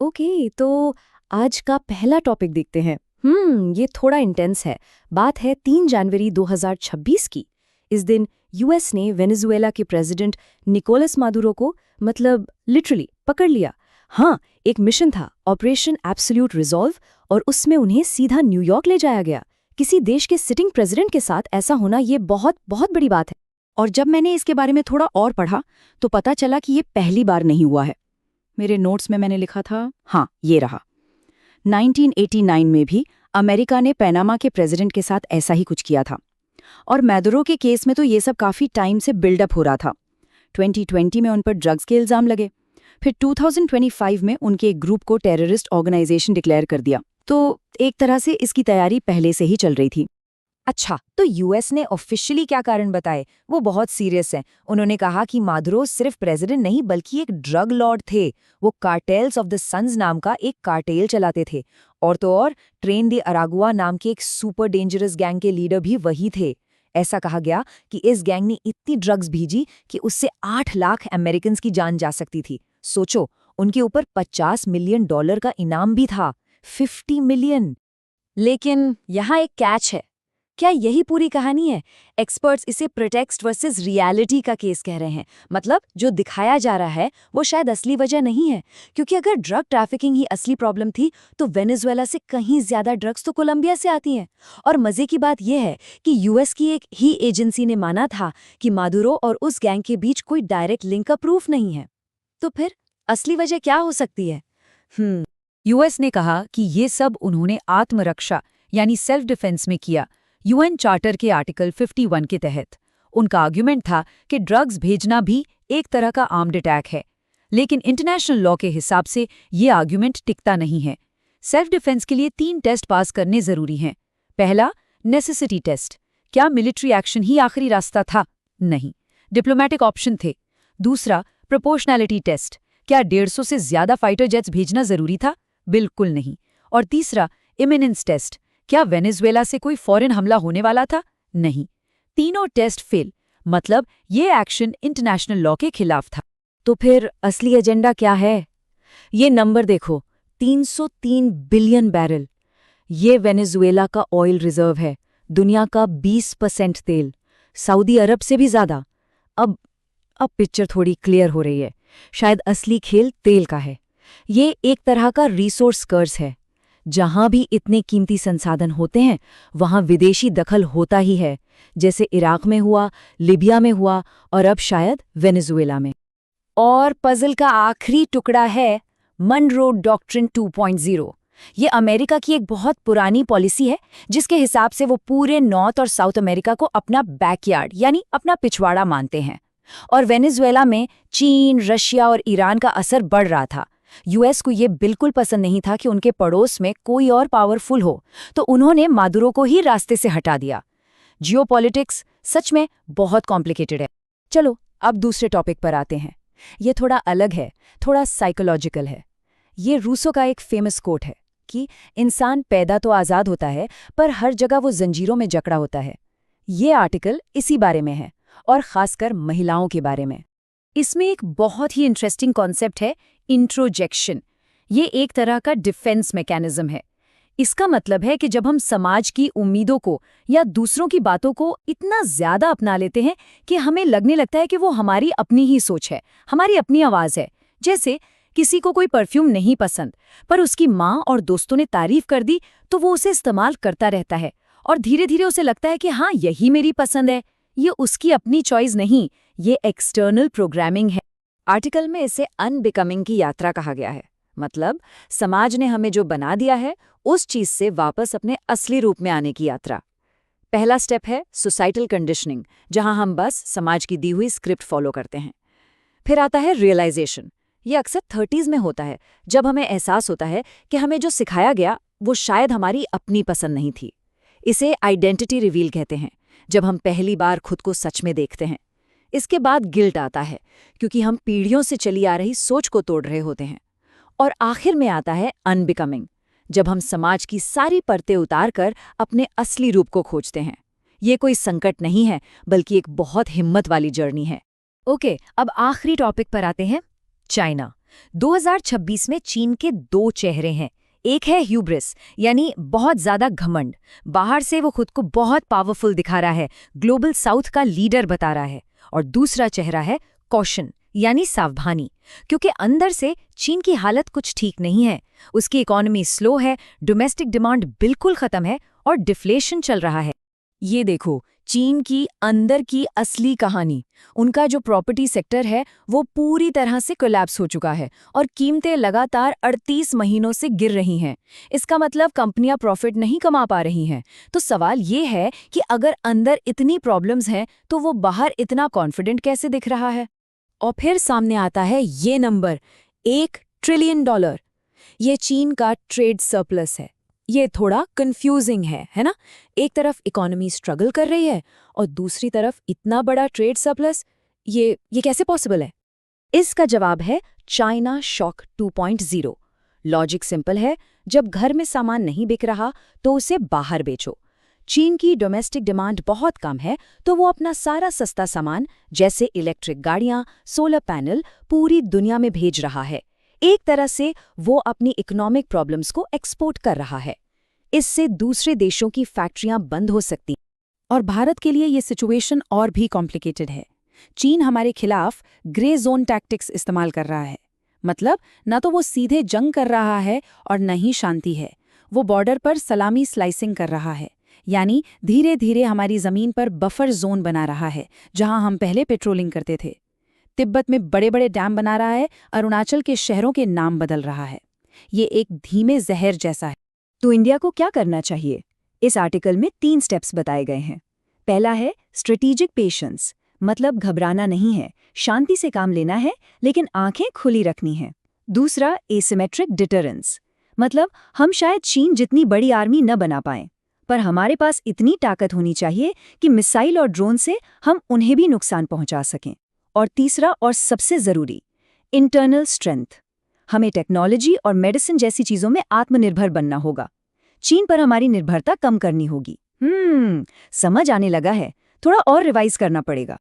Okay, तो आज का पहला टॉपिक देखते हैं। ये थोड़ा इंटेंस है। बात है 3 जनवरी 2026 की। इस दिन यूएस ने वेनेजुएला के प्रेसिडेंट निकोलस मादुरो को मतलब लिटरली पकड़ लिया। हाँ, एक मिशन था, ऑपरेशन एब्सोल्यूट रिजॉल्व, और उसमें उन्हें सीधा न्यूयॉर्क ले जाया गया। किसी देश के सिटिंग प्रेसिडेंट के साथ ऐसा होना ये बहुत बहुत बड़ी बात है। और जब मैंने इसके बारे में थोड़ा और पढ़ा तो पता चला कि ये पहली बार नहीं हुआ है। मेरे नोट्स में मैंने लिखा था, हाँ ये रहा, 1989 में भी अमेरिका ने पनामा के प्रेसिडेंट के साथ ऐसा ही कुछ किया था। और मैदुरो के केस में तो ये सब काफी टाइम से बिल्डअप हो रहा था। 2020 में उन पर ड्रग्स के इल्जाम लगे, फिर 2025 में उनके एक ग्रुप को टेररिस्ट ऑर्गेनाइजेशन डिक्लेयर कर दिया। तो एक तरह से इसकी तैयारी पहले से ही चल रही थी। अच्छा, तो यूएस ने ऑफिशियली क्या कारण बताए? वो बहुत सीरियस हैं। उन्होंने कहा कि मादुरो सिर्फ प्रेसिडेंट नहीं बल्कि एक ड्रग लॉर्ड थे। वो कार्टेल्स ऑफ द सन्स नाम का एक कार्टेल चलाते थे, और तो और ट्रेन दी अरागुआ नाम के एक सुपर डेंजरस गैंग के लीडर भी वही थे। ऐसा कहा गया कि इस गैंग ने इतनी ड्रग्स भेजी कि उससे 8 लाख अमेरिकन की जान जा सकती थी। सोचो, उनके ऊपर $50 मिलियन का इनाम भी था। 50 मिलियन। लेकिन यहाँ एक कैच है। क्या यही पूरी कहानी है? एक्सपर्ट्स इसे प्रेटेक्स्ट वर्सेस रियलिटी का केस कह रहे हैं। मतलब जो दिखाया जा रहा है वो शायद असली वजह नहीं है, क्योंकि अगर ड्रग ट्रैफिकिंग ही असली प्रॉब्लम थी तो वेनेजुएला से कहीं ज्यादा ड्रग्स तो कोलंबिया से आती हैं। और मजे की बात यह है कि यूएस की एक ही एजेंसी ने माना था कि मादुरो और उस गैंग के बीच कोई डायरेक्ट लिंक का प्रूफ नहीं है। तो फिर असली वजह क्या हो सकती है? यूएस ने कहा कि ये सब उन्होंने आत्मरक्षा यानी सेल्फ डिफेंस में किया, यूएन चार्टर के आर्टिकल 51 के तहत। उनका आर्ग्यूमेंट था कि ड्रग्स भेजना भी एक तरह का आर्म्ड अटैक है, लेकिन इंटरनेशनल लॉ के हिसाब से ये आर्ग्यूमेंट टिकता नहीं है। सेल्फ डिफेंस के लिए 3 टेस्ट पास करने जरूरी हैं। पहला, नेसेसिटी टेस्ट। क्या मिलिट्री एक्शन ही आखिरी रास्ता था? नहीं, डिप्लोमेटिक ऑप्शन थे। दूसरा, प्रोपोर्शनैलिटी टेस्ट। क्या 150 से ज्यादा फाइटर जेट्स भेजना जरूरी था? बिल्कुल नहीं। और तीसरा, इमिनेंस टेस्ट। क्या वेनेजुएला से कोई फॉरेन हमला होने वाला था? नहीं। तीनों टेस्ट फेल, मतलब ये एक्शन इंटरनेशनल लॉ के खिलाफ था। तो फिर असली एजेंडा क्या है? ये नंबर देखो, 303 बिलियन बैरल। ये वेनेजुएला का ऑयल रिजर्व है, दुनिया का 20% तेल, सऊदी अरब से भी ज्यादा। अब पिक्चर थोड़ी क्लियर हो रही है। शायद असली खेल तेल का है। ये एक तरह का रिसोर्स कर्ज है। जहां भी इतने कीमती संसाधन होते हैं वहां विदेशी दखल होता ही है, जैसे इराक में हुआ, लिबिया में हुआ, और अब शायद वेनेजुएला में। और पजल का आखिरी टुकड़ा है मनरो डॉक्ट्रिन 2.0। ये अमेरिका की एक बहुत पुरानी पॉलिसी है जिसके हिसाब से वो पूरे नॉर्थ और साउथ अमेरिका को अपना बैकयार्ड यानी अपना पिछवाड़ा मानते हैं। और वेनेजुएला में चीन, रशिया और ईरान का असर बढ़ रहा था। यूएस को ये बिल्कुल पसंद नहीं था कि उनके पड़ोस में कोई और पावरफुल हो, तो उन्होंने मादुरो को ही रास्ते से हटा दिया। जियोपॉलिटिक्स सच में बहुत कॉम्प्लिकेटेड है। चलो अब दूसरे टॉपिक पर आते हैं। ये थोड़ा अलग है, थोड़ा साइकोलॉजिकल है। ये रूसो का एक फेमस कोट है कि इंसान पैदा तो आज़ाद होता है पर हर जगह वो जंजीरों में जकड़ा होता है। ये आर्टिकल इसी बारे में है, और खासकर महिलाओं के बारे में। इसमें एक बहुत ही इंटरेस्टिंग कॉन्सेप्ट है, इंट्रोजेक्शन। ये एक तरह का डिफेंस मैकेनिज्म है। इसका मतलब है कि जब हम समाज की उम्मीदों को या दूसरों की बातों को इतना ज्यादा अपना लेते हैं कि हमें लगने लगता है कि वो हमारी अपनी ही सोच है, हमारी अपनी आवाज है। जैसे किसी को कोई परफ्यूम नहीं पसंद, पर उसकी माँ और दोस्तों ने तारीफ कर दी तो वो उसे इस्तेमाल करता रहता है, और धीरे धीरे उसे लगता है कि हाँ यही मेरी पसंद है। ये उसकी अपनी चॉइस नहीं, ये एक्सटर्नल प्रोग्रामिंग है। आर्टिकल में इसे अनबिकमिंग की यात्रा कहा गया है। मतलब समाज ने हमें जो बना दिया है उस चीज से वापस अपने असली रूप में आने की यात्रा। पहला स्टेप है सोसाइटल कंडीशनिंग, जहां हम बस समाज की दी हुई स्क्रिप्ट फॉलो करते हैं। फिर आता है रियलाइजेशन। ये अक्सर 30s में होता है, जब हमें एहसास होता है कि हमें जो सिखाया गया वो शायद हमारी अपनी पसंद नहीं थी। इसे आइडेंटिटी रिवील कहते हैं, जब हम पहली बार खुद को सच में देखते हैं। इसके बाद गिल्ट आता है, क्योंकि हम पीढ़ियों से चली आ रही सोच को तोड़ रहे होते हैं। और आखिर में आता है अनबिकमिंग, जब हम समाज की सारी परतें उतारकर अपने असली रूप को खोजते हैं। ये कोई संकट नहीं है, बल्कि एक बहुत हिम्मत वाली जर्नी है। ओके, अब आखिरी टॉपिक पर आते हैं, चाइना। 2026 में चीन के दो चेहरे हैं। एक है ह्यूब्रिस, यानी बहुत ज्यादा घमंड। बाहर से वो खुद को बहुत पावरफुल दिखा रहा है, ग्लोबल साउथ का लीडर बता रहा है। और दूसरा चेहरा है कॉशन, यानी सावधानी, क्योंकि अंदर से चीन की हालत कुछ ठीक नहीं है। उसकी इकोनॉमी स्लो है, डोमेस्टिक डिमांड बिल्कुल खत्म है और डिफ्लेशन चल रहा है। ये देखो चीन की अंदर की असली कहानी। उनका जो प्रॉपर्टी सेक्टर है वो पूरी तरह से कोलैप्स हो चुका है और कीमतें लगातार 38 महीनों से गिर रही हैं। इसका मतलब कंपनियां प्रॉफिट नहीं कमा पा रही हैं। तो सवाल ये है कि अगर अंदर इतनी प्रॉब्लम्स हैं तो वो बाहर इतना कॉन्फिडेंट कैसे दिख रहा है? और फिर सामने आता है ये नंबर, $1 ट्रिलियन। ये चीन का ट्रेड सरप्लस है। ये थोड़ा कंफ्यूजिंग है ना? एक तरफ इकोनॉमी स्ट्रगल कर रही है और दूसरी तरफ इतना बड़ा ट्रेड सरप्लस। ये कैसे पॉसिबल है? इसका जवाब है चाइना शॉक 2.0। लॉजिक सिंपल है, जब घर में सामान नहीं बिक रहा तो उसे बाहर बेचो। चीन की डोमेस्टिक डिमांड बहुत कम है, तो वो अपना सारा सस्ता सामान जैसे इलेक्ट्रिक गाड़ियां, सोलर पैनल पूरी दुनिया में भेज रहा है। एक तरह से वो अपनी इकोनॉमिक प्रॉब्लम्स को एक्सपोर्ट कर रहा है। इससे दूसरे देशों की फैक्ट्रियां बंद हो सकती। और भारत के लिए ये सिचुएशन और भी कॉम्प्लिकेटेड है। चीन हमारे खिलाफ ग्रे जोन टैक्टिक्स इस्तेमाल कर रहा है। मतलब न तो वो सीधे जंग कर रहा है और न ही शांति है। वो बॉर्डर पर सलामी स्लाइसिंग कर रहा है, यानी धीरे धीरे हमारी जमीन पर बफर जोन बना रहा है, जहां हम पहले पेट्रोलिंग करते थे। तिब्बत में बड़े बड़े डैम बना रहा है, अरुणाचल के शहरों के नाम बदल रहा है। ये एक धीमे जहर जैसा है। तो इंडिया को क्या करना चाहिए? इस आर्टिकल में 3 स्टेप्स बताए गए हैं। पहला है स्ट्रेटेजिक पेशेंस, मतलब घबराना नहीं है, शांति से काम लेना है, लेकिन आंखें खुली रखनी है। दूसरा एसिमेट्रिक डिटरेंस, मतलब हम शायद चीन जितनी बड़ी आर्मी न बना पाएं, पर हमारे पास इतनी ताकत होनी चाहिए कि मिसाइल और ड्रोन से हम उन्हें भी नुकसान पहुंचा सकें। और तीसरा और सबसे जरूरी, इंटरनल स्ट्रेंथ। हमें टेक्नोलॉजी और मेडिसिन जैसी चीजों में आत्मनिर्भर बनना होगा। चीन पर हमारी निर्भरता कम करनी होगी। समझ आने लगा है, थोड़ा और रिवाइज करना पड़ेगा।